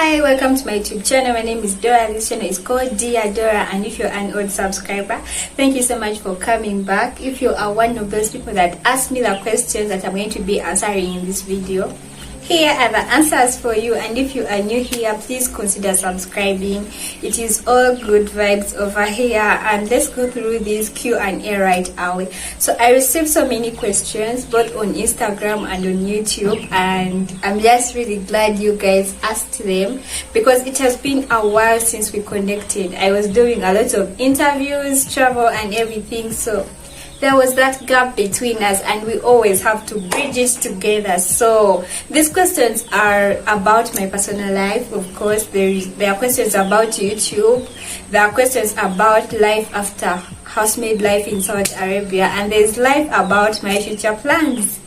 Hi, welcome to my YouTube channel. My name is Dora. This channel is called Dear Dora, and if you're an old subscriber, thank you so much for coming back. If you are one of those people that ask me the questions that I'm going to be answering in this video, here are the answers for you. And if you are new here, please consider subscribing. It is all good vibes over here, and let's go through this Q&A right away. So I received so many questions both on Instagram and on YouTube, and I'm just really glad you guys asked them because it has been a while since we connected. I was doing a lot of interviews, travel and everything, so there was that gap between us, and we always have to bridge it together. So these questions are about my personal life. Of course, there are questions about YouTube, there are questions about life after housemaid life in Saudi Arabia, and there's life about my future plans.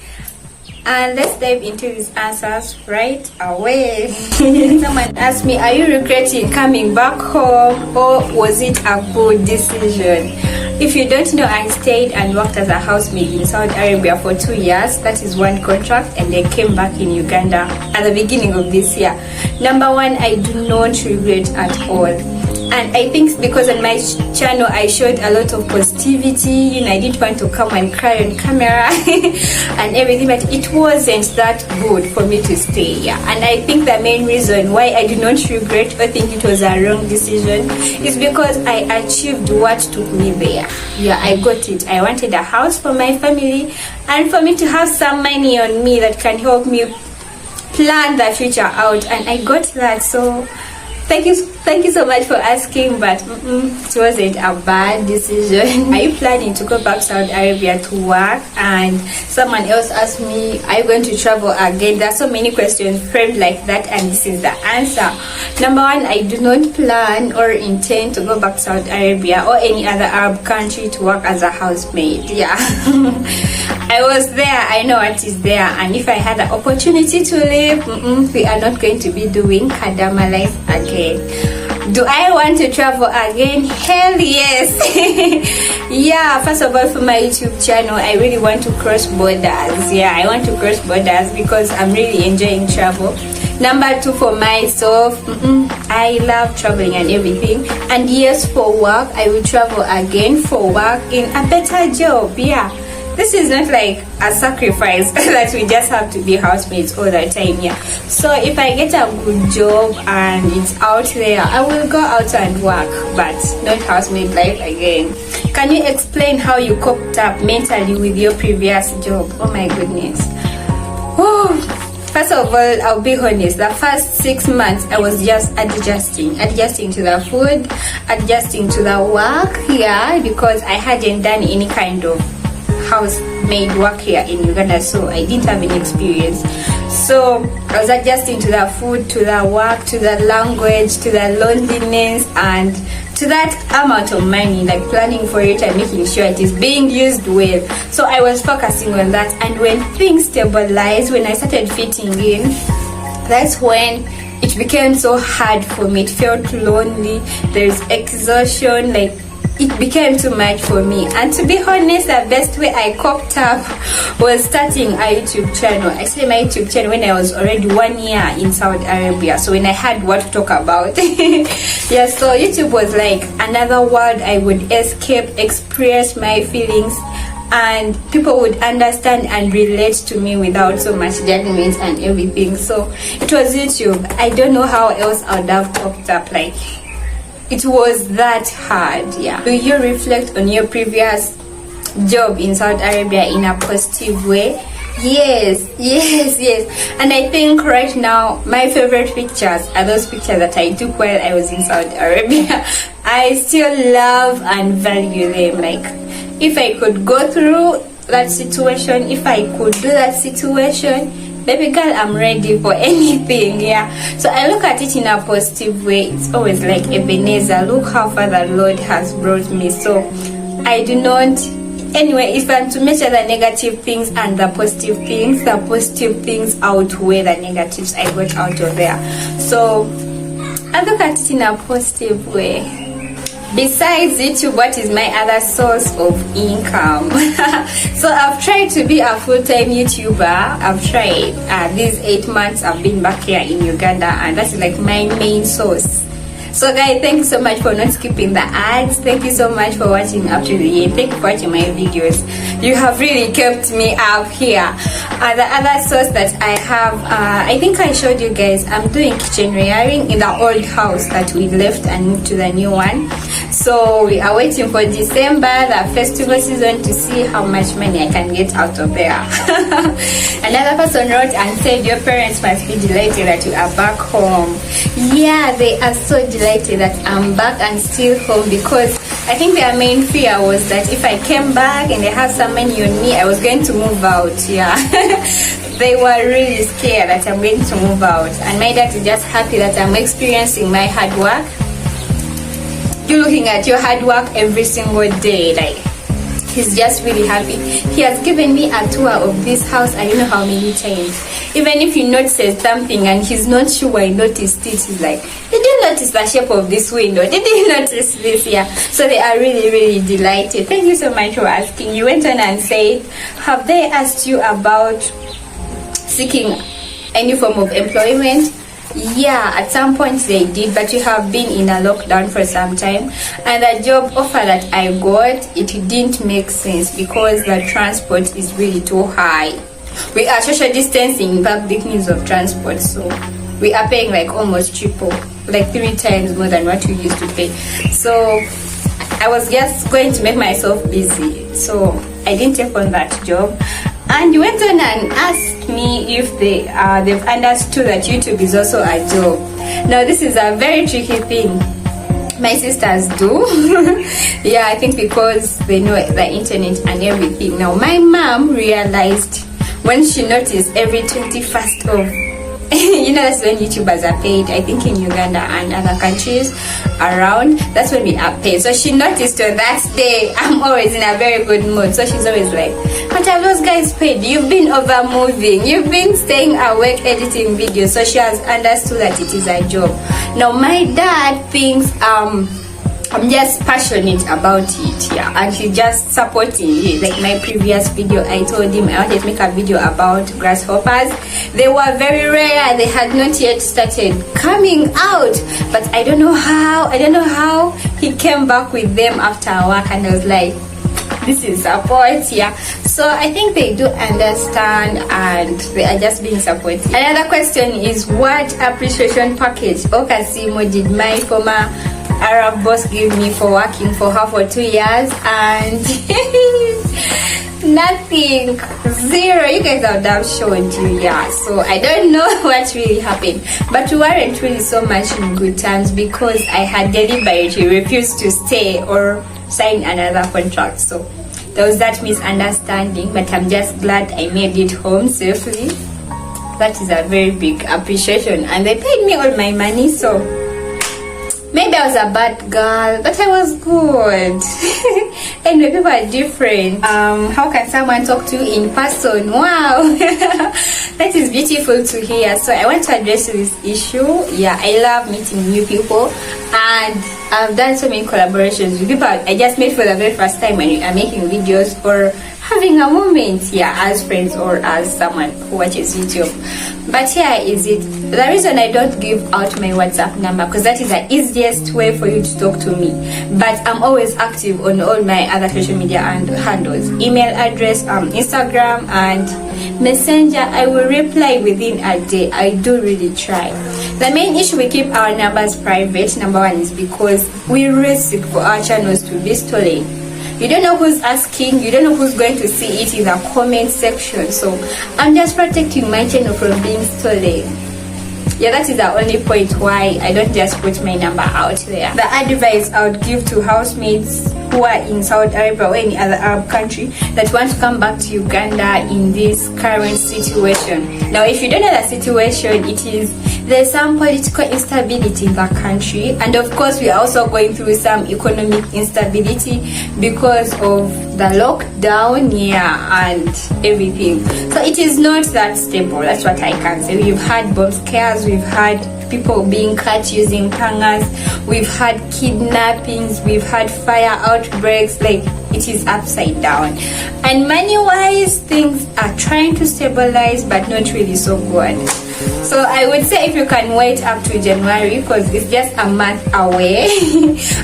And let's dive into these answers right away. Someone asked me, are you regretting coming back home, or was it a good decision? If you don't know, I stayed and worked as a housemaid in Saudi Arabia for 2 years. That is one contract, and I came back in Uganda at the beginning of this year. Number one, I do not regret at all. And I think because on my channel I showed a lot of positivity, I didn't want to come and cry on camera and everything, but it wasn't that good for me to stay here. And I think the main reason why I do not regret or think it was a wrong decision is because I achieved what took me there. Yeah, I got it. I wanted a house for my family and for me to have some money on me that can help me plan the future out, and I got that. So thank you so much for asking, but it wasn't a bad decision. Are you planning to go back to Saudi Arabia to work? And someone else asked me, are you going to travel again? There are so many questions framed like that, and this is the answer. Number one, I do not plan or intend to go back to Saudi Arabia or any other Arab country to work as a housemaid. Yeah. I was there, I know what is there, and if I had the opportunity to leave, we are not going to be doing Kadama life again. Do I want to travel again? Hell yes. Yeah, first of all, for my YouTube channel, I really want to cross borders. Yeah, I want to cross borders because I'm really enjoying travel. Number two, for myself, I love traveling and everything. And yes, for work, I will travel again for work in a better job. Yeah. This is not like a sacrifice that we just have to be housemates all the time. Yeah. So if I get a good job and it's out there, I will go out and work, but not housemaid life again. Can you explain how you coped up mentally with your previous job? Oh my goodness. Whew. First of all, I'll be honest, the first 6 months I was just adjusting to the food, adjusting to the work here, because I hadn't done any kind of housemaid work here in Uganda, so I didn't have any experience. So I was adjusting to the food, to the work, to the language, to the loneliness, and to that amount of money, like planning for it and making sure it is being used well. So I was focusing on that, and when things stabilized, when I started fitting in, that's when it became so hard for me. It felt lonely, there's exhaustion, like it became too much for me. And to be honest, the best way I coped up was starting a YouTube channel. I started my YouTube channel when I was already 1 year in Saudi Arabia, so when I had what to talk about. Yeah, so YouTube was like another world. I would escape, express my feelings, and people would understand and relate to me without so much judgment and everything. So it was YouTube. I don't know how else I would have coped up. Like, it was that hard. Yeah. Do you reflect on your previous job in Saudi Arabia in a positive way? Yes. And I think right now my favorite pictures are those pictures that I took while I was in Saudi Arabia. I still love and value them. Like, if I could go through that situation, if I could do that situation, baby girl, I'm ready for anything. Yeah. So I look at it in a positive way. It's always like Ebenezer, look how far the Lord has brought me. So I do not, anyway, if I'm to measure the negative things and the positive things outweigh the negatives I got out of there. So I look at it in a positive way. Besides YouTube, what is my other source of income? So I've tried to be a full-time YouTuber. I've tried. These 8 months I've been back here in Uganda, and that's like my main source. So guys, thank you so much for not skipping the ads. Thank you so much for watching up to the end. Thank you for watching my videos. You have really kept me up here. The other source that I have, I think I showed you guys, I'm doing kitchen rewiring in the old house that we left and moved to the new one. So we are waiting for December, the festival season, to see how much money I can get out of there. Another person wrote and said, your parents must be delighted that you are back home. Yeah, they are so delighted that I'm back and still home, because I think their main fear was that if I came back and they had some money on me, I was going to move out. Yeah. They were really scared that I'm going to move out, and my dad is just happy that I'm experiencing my hard work. You're looking at your hard work every single day. Like, he's just really happy. He has given me a tour of this house, I don't know how many times. Even if he notices something and he's not sure I noticed it, he's like, did you notice the shape of this window? Did you notice this? Yeah. So they are really delighted. Thank you so much for asking. You went on and said, have they asked you about seeking any form of employment? Yeah, at some point they did, but we have been in a lockdown for some time, and the job offer that I got, it didn't make sense because the transport is really too high. We are social distancing public means of transport, so we are paying like almost triple, like 3 times more than what we used to pay. So I was just going to make myself busy, so I didn't take on that job. And you went on and asked me if they've understood that YouTube is also a job. Now this is a very tricky thing. My sisters do. Yeah, I think because they know the internet and everything. Now my mom realized when she noticed every 21st of you know, that's when YouTubers are paid, I think in Uganda and other countries around, that's when we are paid. So she noticed on that day I'm always in a very good mood, so she's always like, but are those guys paid? You've been over moving, you've been staying awake editing videos. So she has understood that it is a job. Now my dad thinks I'm just passionate about it, yeah, and he's just supporting it. Like my previous video, I told him I wanted to make a video about grasshoppers. They were very rare, they had not yet started coming out, but I don't know how he came back with them after work, and I was like, this is support, yeah. So I think they do understand and they are just being supportive. Another question is, what appreciation package Okasimo did my former Arab boss give me for working for her for 2 years? And nothing, zero. You guys would have showed you, yeah. So I don't know what really happened, but we weren't really so much in good terms because I had deliberately refused to stay or sign another contract. So there was that misunderstanding, but I'm just glad I made it home safely. That is a very big appreciation, and they paid me all my money, so maybe I was a bad girl, but I was good. Anyway, people are different. How can someone talk to you in person? Wow. That is beautiful to hear. So I want to address this issue. Yeah, I love meeting new people, and I've done so many collaborations with people I just met for the very first time when we are making videos or having a moment, yeah, as friends or as someone who watches YouTube. But here is it. The reason I don't give out my WhatsApp number, because that is the easiest way for you to talk to me. But I'm always active on all my other social media and handles. Email address, Instagram and Messenger. I will reply within a day. I do really try. The main issue we keep our numbers private, number one, is because we risk for our channels to be stolen. You don't know who's asking, you don't know who's going to see it in the comment section. So I'm just protecting my channel from being stolen. Yeah, that is the only point why I don't just put my number out there. The advice I would give to housemates who are in Saudi Arabia or any other Arab country that want to come back to Uganda in this current situation. Now, if you don't know the situation, there's some political instability in the country, and of course we are also going through some economic instability because of the lockdown, yeah, and everything. So it is not that stable. That's what I can say. We've had bomb scares, we've had people being cut using pangas, we've had kidnappings, we've had fire outbreaks. Like, it is upside down. And money wise, things are trying to stabilize, but not really so good. So I would say if you can wait up to January, because it's just a month away,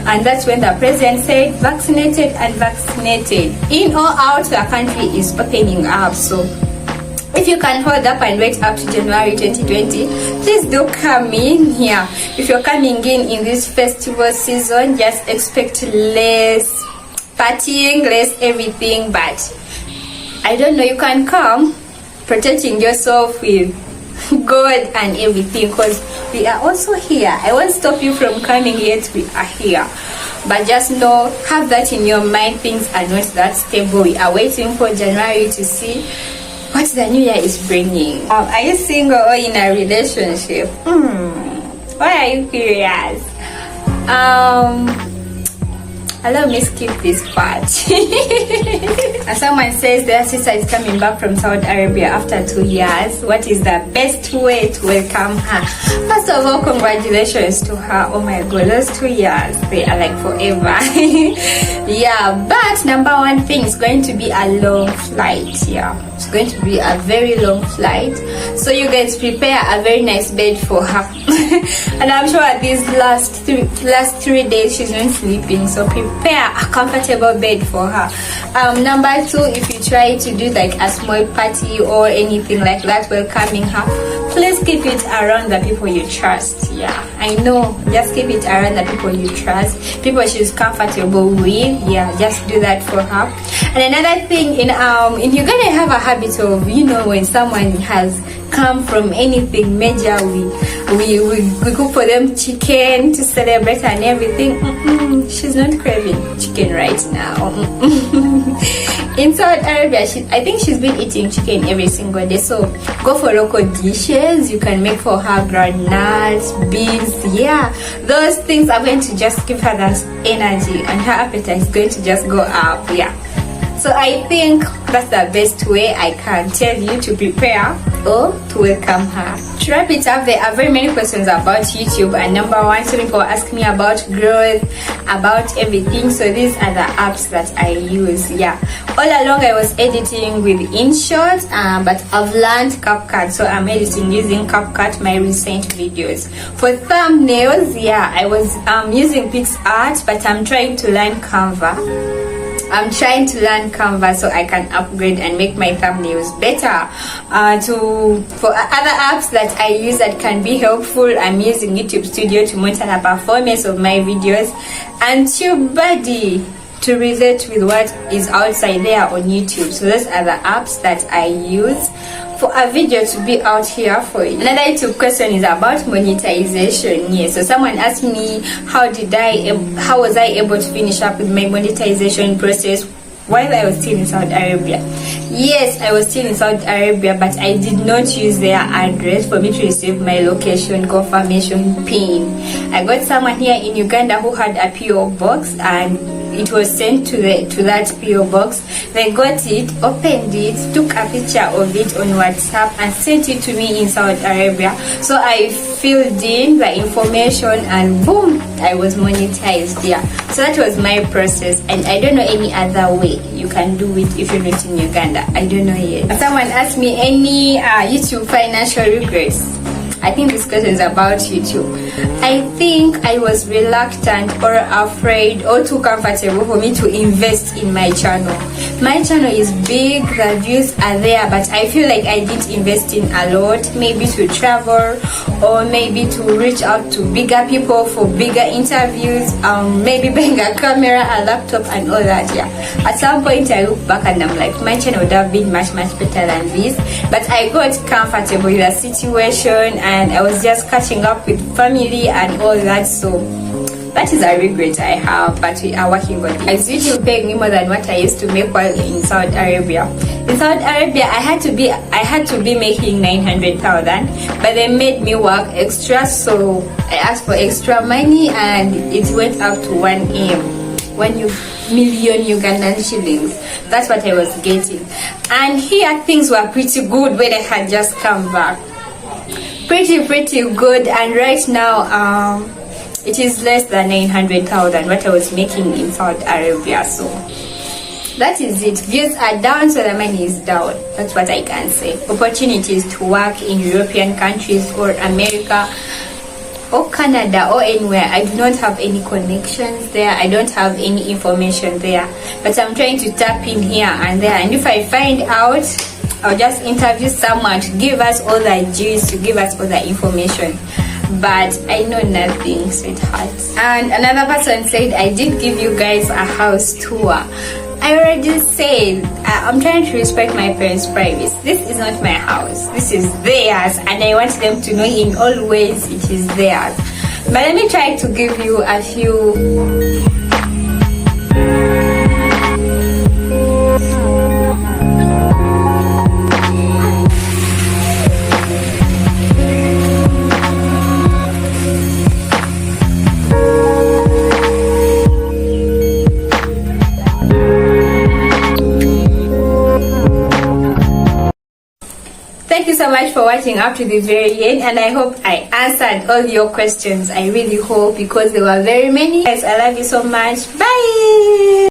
and that's when the president said vaccinated and vaccinated in or out, the country is opening up. So if you can hold up and wait up to January 2020, please do come in here. If you're coming in this festival season, just expect less partying, less everything. But I don't know, you can come protecting yourself with God and everything, because we are also here. I won't stop you from coming, yet we are here. But just know, have that in your mind, things are not that stable. We are waiting for January to see what the new year is bringing. Are you single or in a relationship? Why are you curious? Allow me skip this part. And someone says their sister is coming back from Saudi Arabia after 2 years. What is the best way to welcome her? First of all, congratulations to her. Oh my god, those 2 years, they are like forever. Yeah, but number one thing is going to be a long flight. Yeah, it's going to be a very long flight. So you guys prepare a very nice bed for her. And I'm sure these last 3 days she's not sleeping. So prepare a comfortable bed for her. Number two, if you try to do like a small party or anything like that welcoming her, please keep it around the people you trust. Yeah, I know, just keep it around the people you trust, people she's comfortable with. Yeah, just do that for her. And another thing, in Uganda, I have a habit of, you know, when someone has come from anything major, we cook for them chicken to celebrate and everything. She's not craving chicken right now. In Saudi Arabia, I think she's been eating chicken every single day. So go for local dishes. You can make for her groundnuts, beans. Yeah, those things are going to just give her that energy, and her appetite is going to just go up. Yeah. So I think that's the best way I can tell you to prepare or to welcome her. To wrap it up, there are very many questions about YouTube, and number one, so people ask me about growth, about everything. So these are the apps that I use. Yeah, all along I was editing with InShot, but I've learned CapCut, so I'm editing using CapCut my recent videos. For thumbnails, yeah, I was using PixArt, but I'm trying to learn Canva. I'm trying to learn Canva so I can upgrade and make my thumbnails better. For other apps that I use that can be helpful, I'm using YouTube Studio to monitor the performance of my videos, and TubeBuddy to relate with what is outside there on YouTube. So those are the apps that I use for a video to be out here for you. Another YouTube question is about monetization. Yes, so someone asked me how was I able to finish up with my monetization process while I was still in Saudi Arabia. Yes, I was still in Saudi Arabia, but I did not use their address for me to receive my location confirmation pin. I got someone here in Uganda who had a PO box, and it was sent to that PO box. They got it, opened it, took a picture of it on WhatsApp and sent it to me in Saudi Arabia. So I filled in the information and boom, I was monetized. Yeah, so that was my process, and I don't know any other way you can do it if you're not in Uganda. I don't know yet. Someone asked me any YouTube financial regrets. I think this question is about YouTube. I think I was reluctant or afraid or too comfortable for me to invest in my channel. My channel is big, the views are there, but I feel like I didn't invest in a lot, maybe to travel or maybe to reach out to bigger people for bigger interviews, maybe buying a camera, a laptop and all that. Yeah, at some point I look back and I'm like, my channel would have been much better than this, but I got comfortable with the situation and I was just catching up with family and all that. So that is a regret I have, but we are working on it. As YouTube paying me more than what I used to make while in Saudi Arabia. In Saudi Arabia, I had to be making 900,000, but they made me work extra, so I asked for extra money and it went up to 1 million Ugandan shillings. That's what I was getting. And here things were pretty good when I had just come back. pretty good, and right now it is less than 900,000 what I was making in Saudi Arabia. So that is it. Views are down, so the money is down. That's what I can say. Opportunities to work in European countries or America or Canada or anywhere, I do not have any connections there. I don't have any information there, but I'm trying to tap in here and there, and if I find out, I'll just interview someone to give us all the juice, to give us all the information. But I know nothing, sweetheart. And another person said, I did give you guys a house tour. I already said, I'm trying to respect my parents' privacy. This is not my house, this is theirs, and I want them to know in all ways it is theirs. But let me try to give you a few Thank you so much for watching up to this very end, and I hope I answered all your questions. I really hope, because there were very many. Guys, I love you so much. Bye.